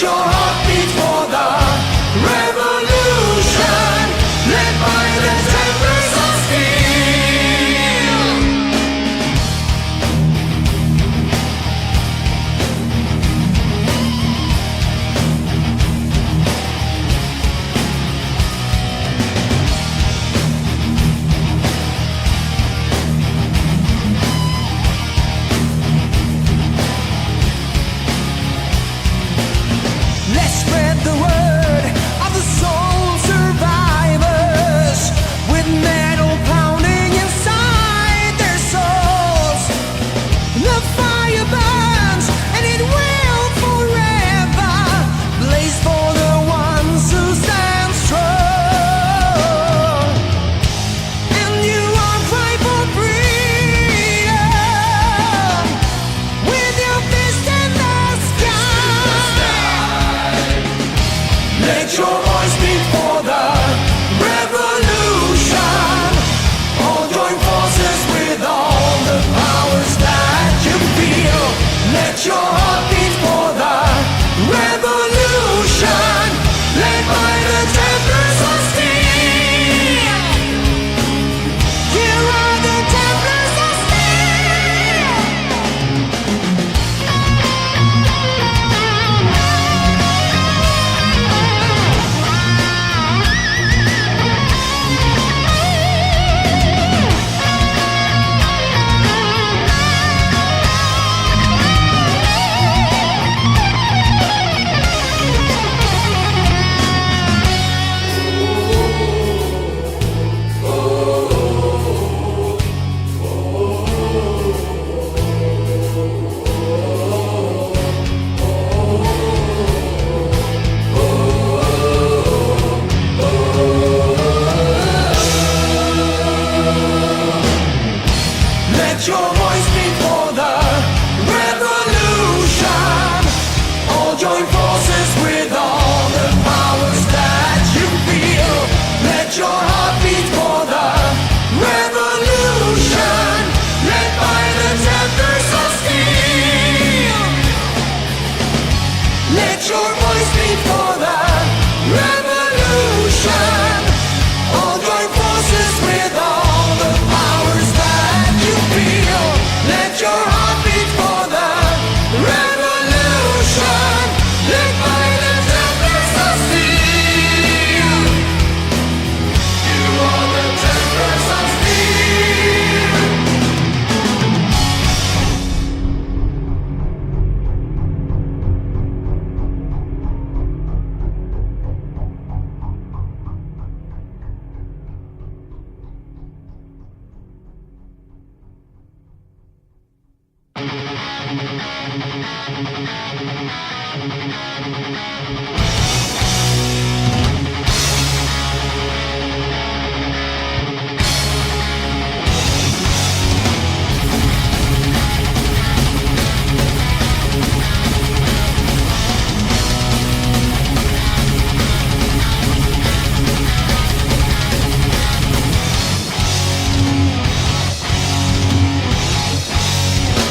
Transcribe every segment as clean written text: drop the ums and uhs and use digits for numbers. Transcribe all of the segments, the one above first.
your heart beat for the revolution, led by the tempers of steel. Let's spread the word of the soul survivors, with metal pounding inside their souls. The fire burns and it will forever blaze for the ones who stand strong. And you are cry for freedom with your fist in the sky. Let your voice be for the revolution. All join forces with all the powers that you feel. Let your heart beat for the revolution, led by the tempers of steel. Here are the tempers of steel. Let your voice be for the revolution. All join forces with all the powers that you feel. Let your heart beat for the revolution, led by the tempers of steel. Let your voice be for the revolution. All join forces with all the powers that you feel. Let your heart beat for the revolution, led by the tempers of steel. You are the tempers of steel.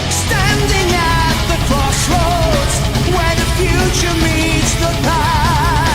Standing at the crossroads where the future meets the past.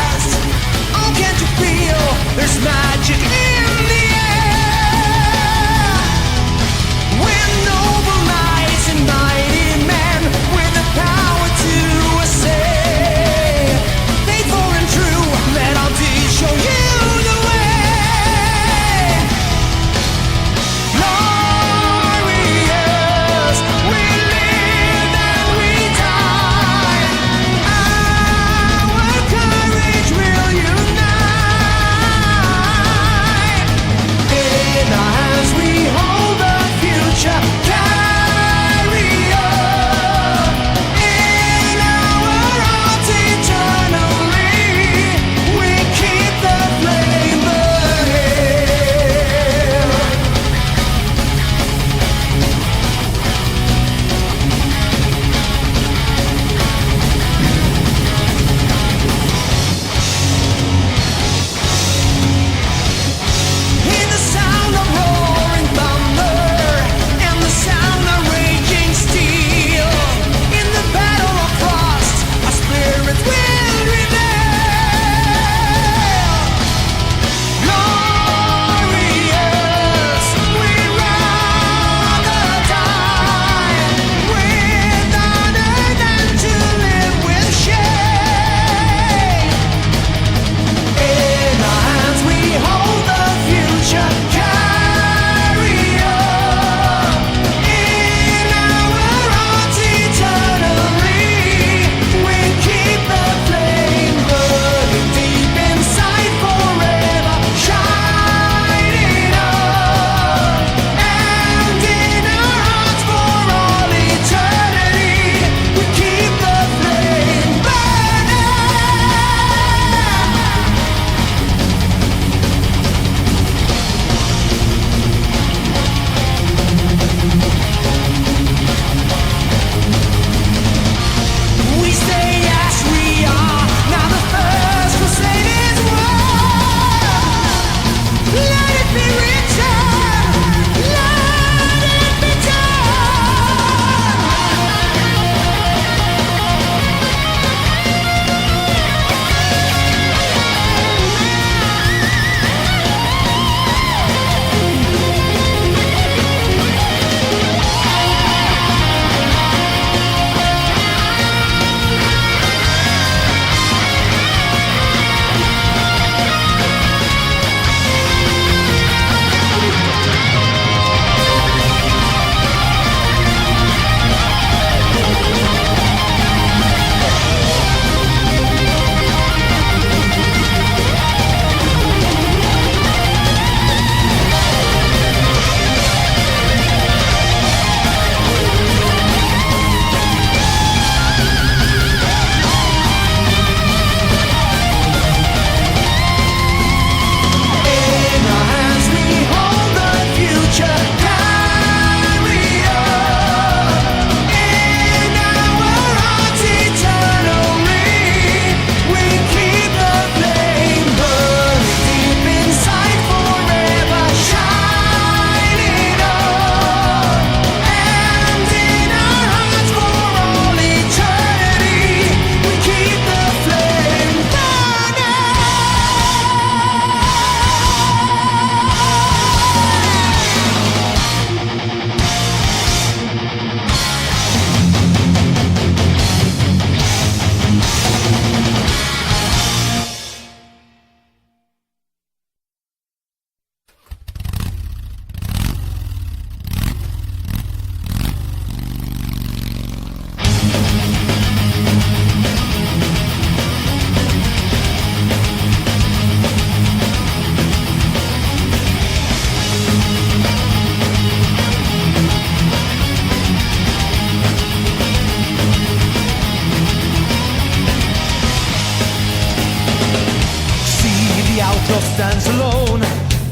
outlaw stands alone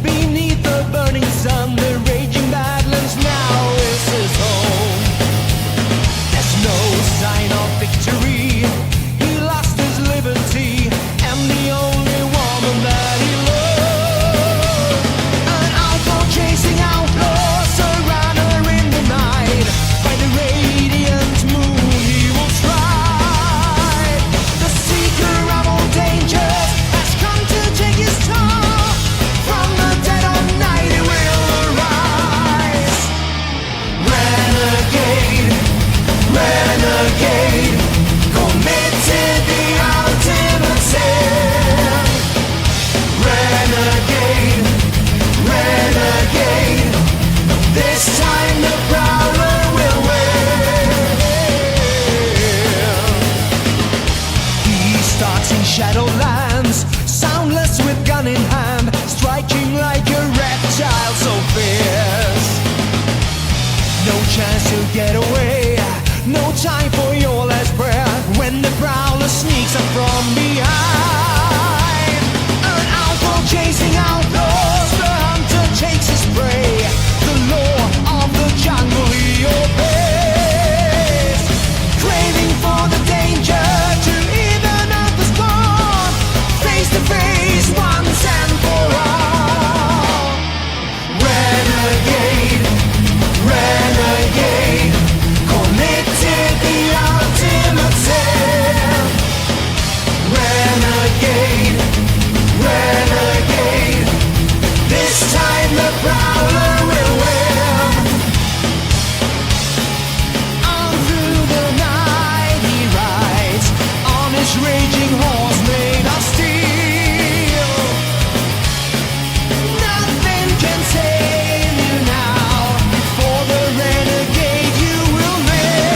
beneath the burning sun. The raging badlands now is his home. There's no sign of victory. He lost his liberty and the only woman that he loved. An outlaw chasing outlaws, a runner in the night. By the radiant moon he will stride. The seeker of all dangers has come to take his toll. From the dead of night he will arise. Renegade, renegade, committed the ultimate sin. Renegade, renegade, this time the prowler will win. He starts in Shadowlands, soundless with gun in hand, striking like a reptile so fierce. No chance to get away, no time for your last prayer. When the prowler sneaks up from behind, an outlaw chasing outlaws, the hunter takes his prey. The law of the jungle he obeys, craving for the danger to even out the storm. Face to face once and for all. Renegade, renegade, committed the ultimate sin. Renegade, renegade, this time the prowler will win. On through the night he rides, on his raging horse made of steel. Nothing can save you now, for the renegade you will live.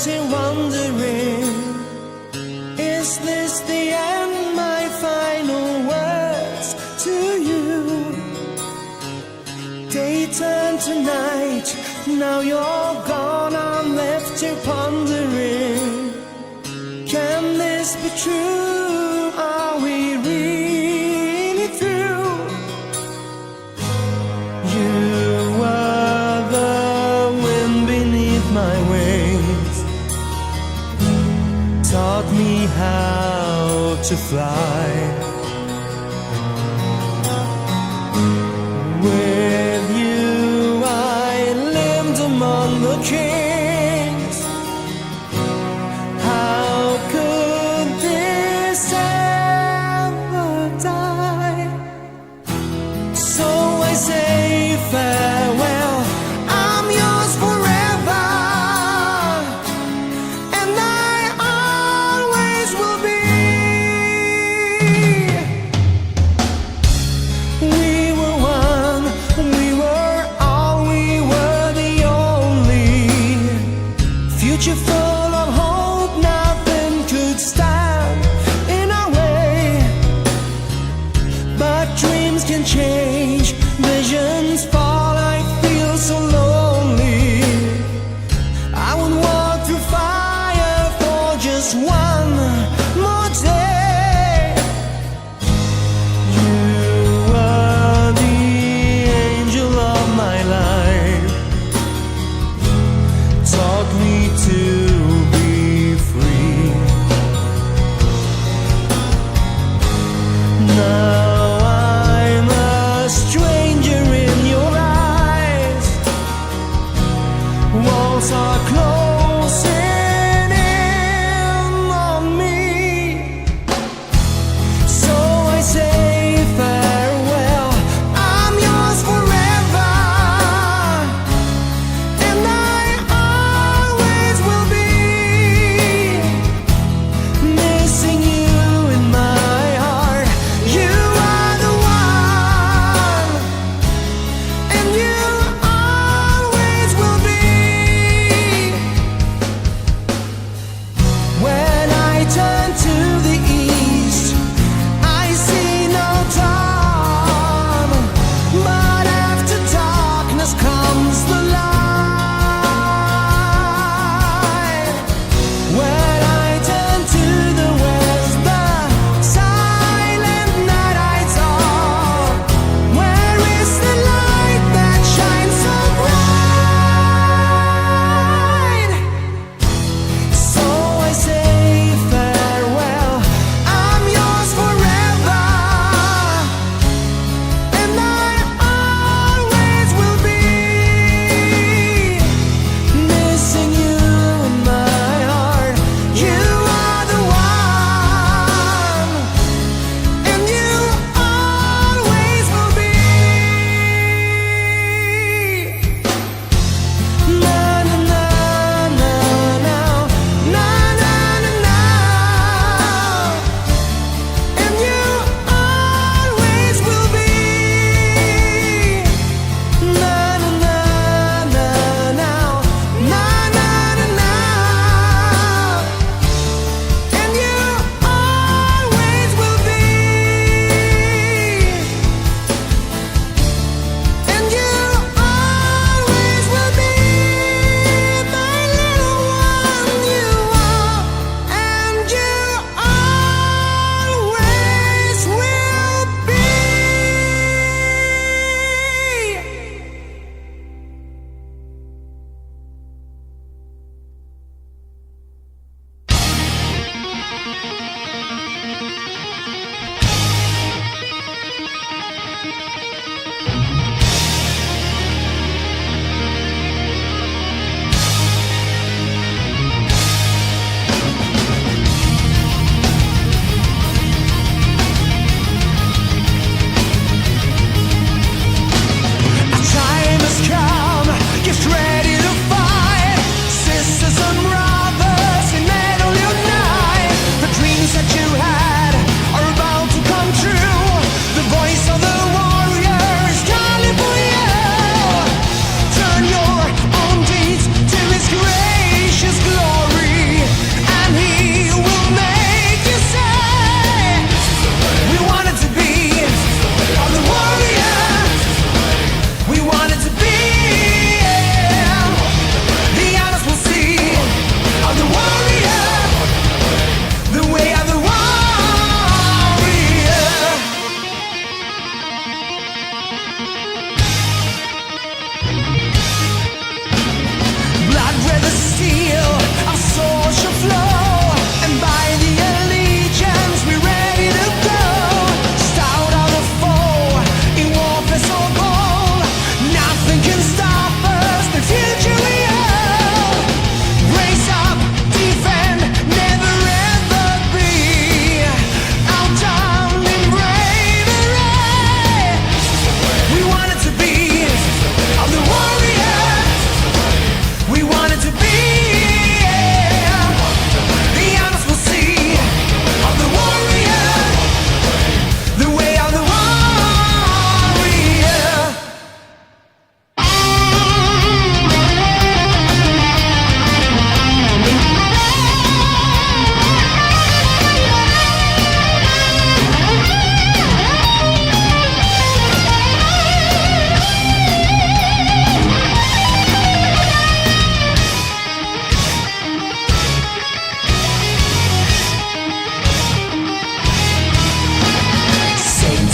left here wondering, is this the end? My final words to you. Day turned to night, now you're gone, I'm left here pondering, can this be true? Are we really through? You were the wind beneath my wings, taught me how to fly. With you I lived among the kings. How could this ever die? So I say farewell, I'm yours forever, and I always will be. We were one, we were all, we were the only. Future full of hope, nothing could stand in our way. But dreams can change, visions fall, I feel so lonely. I would walk through fire for just one more day. You were the angel of my life, taught me to be free. Now I'm a stranger in your eyes. Walls are closing in on me.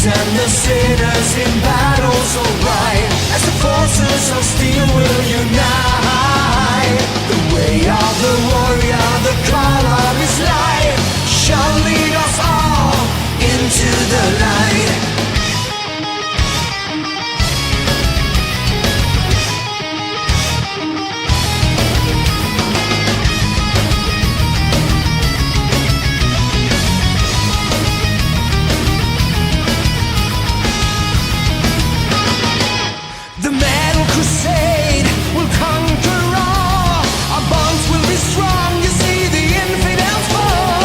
and the sinners in battle so bright, as the forces of steel will unite. The way of the warrior, the call of his life, shall lead us all into the light. The metal crusade will conquer all. Our bonds will be strong. You see the infidels fall.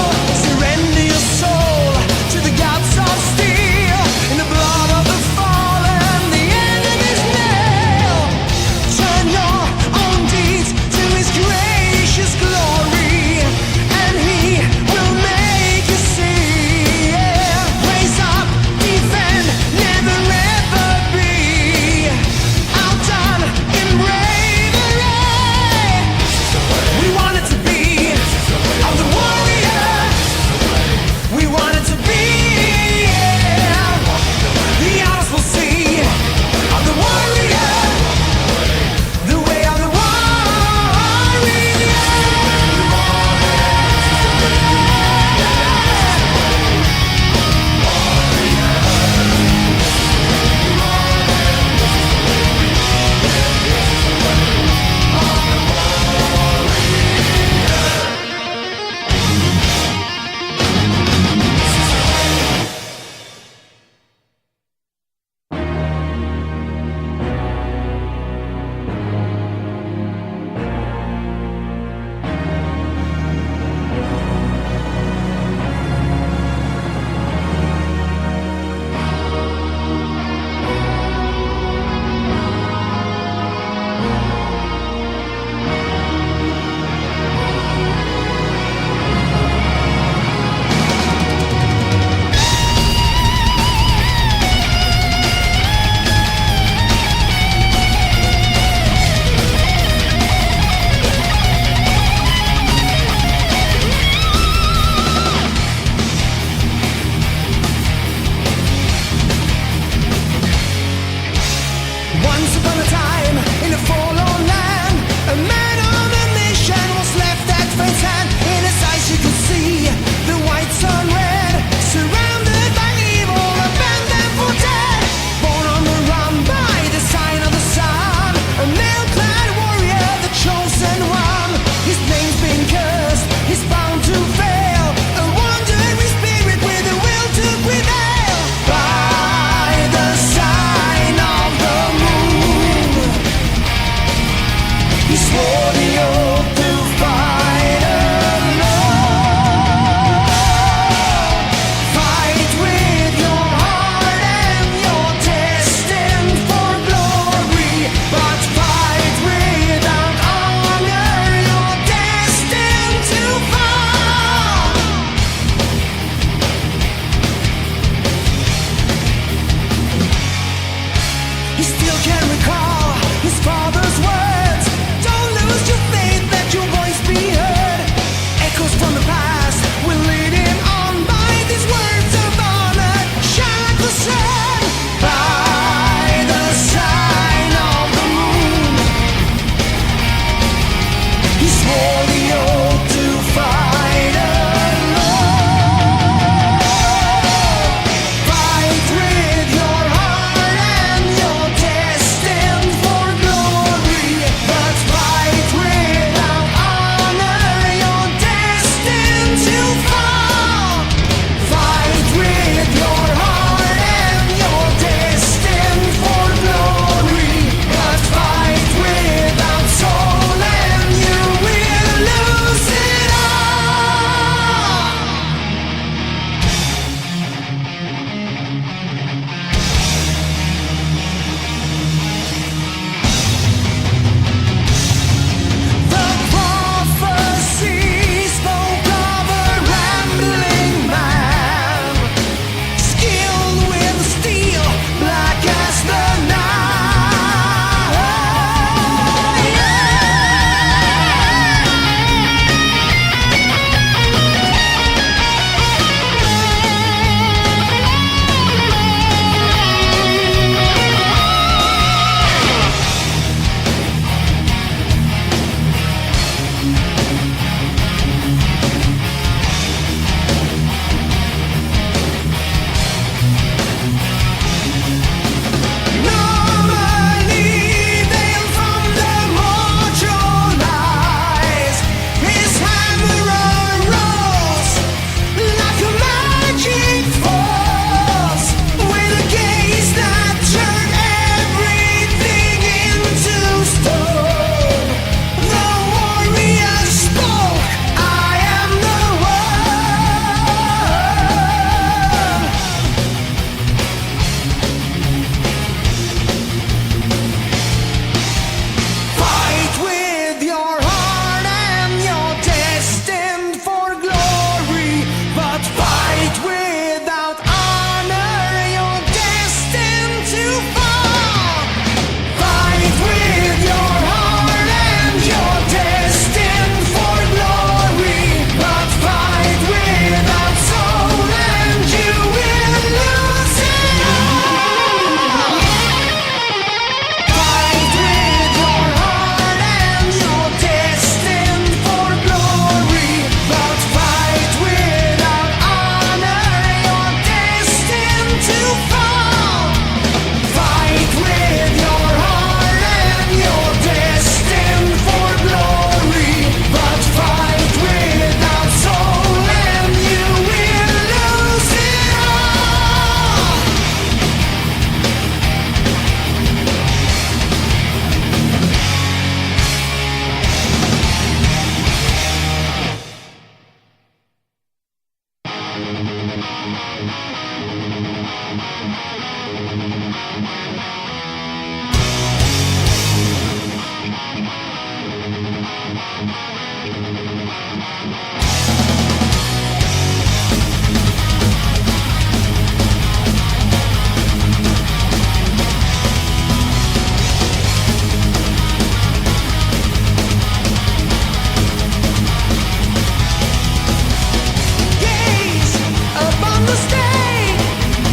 Gaze upon the stage,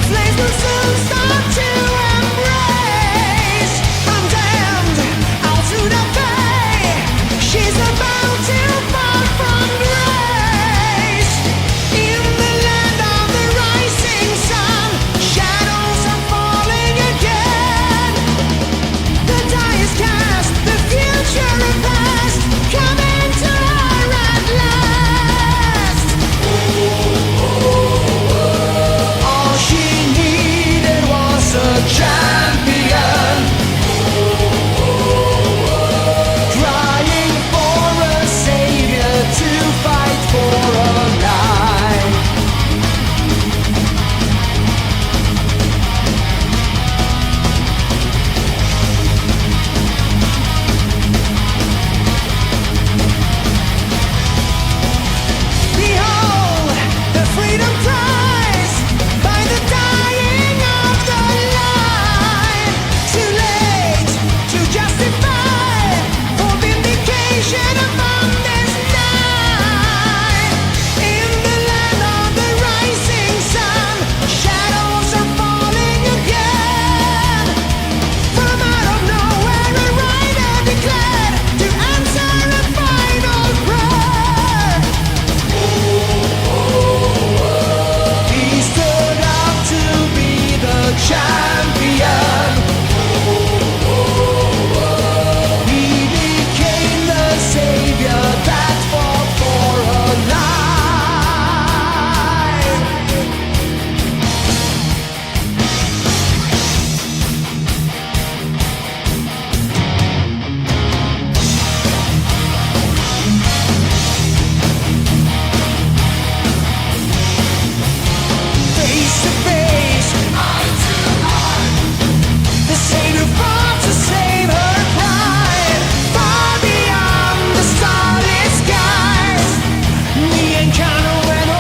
flames will soon start to embrace. Condemned out to the fray, she's about to fall from grace. In the land of the rising sun, shadows are falling again. The die is cast, the future and past coming to her at last. All she needed was a champion, crying for a savior to fight for a life. Behold, the freedom prize by the dying of the line. Too late to justify for vindication upon this night. In the land of the rising sun, shadows are falling again. From out of nowhere, a rider declared to answer a final prayer. He stood up to be the champion. He became the savior that fought for a life. Face to face, eye to eye, the saint who fought to save her pride. Far beyond the starlit skies, the encounter went on.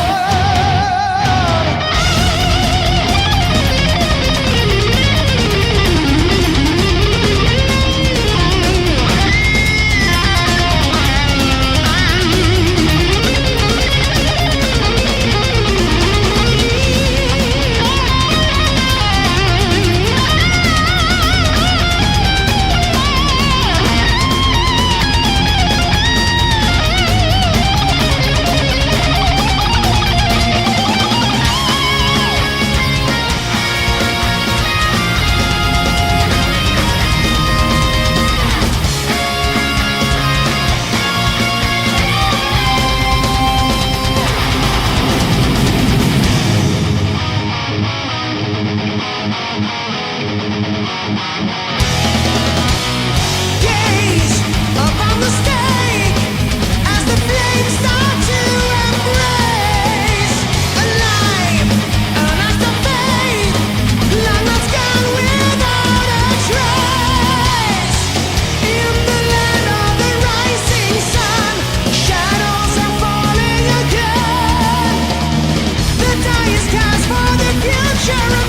Gaze upon the stake as the flames start to embrace. Alive, an act of faith, long lost gone without a trace. In the land of the rising sun, shadows are falling again. The die is cast for the future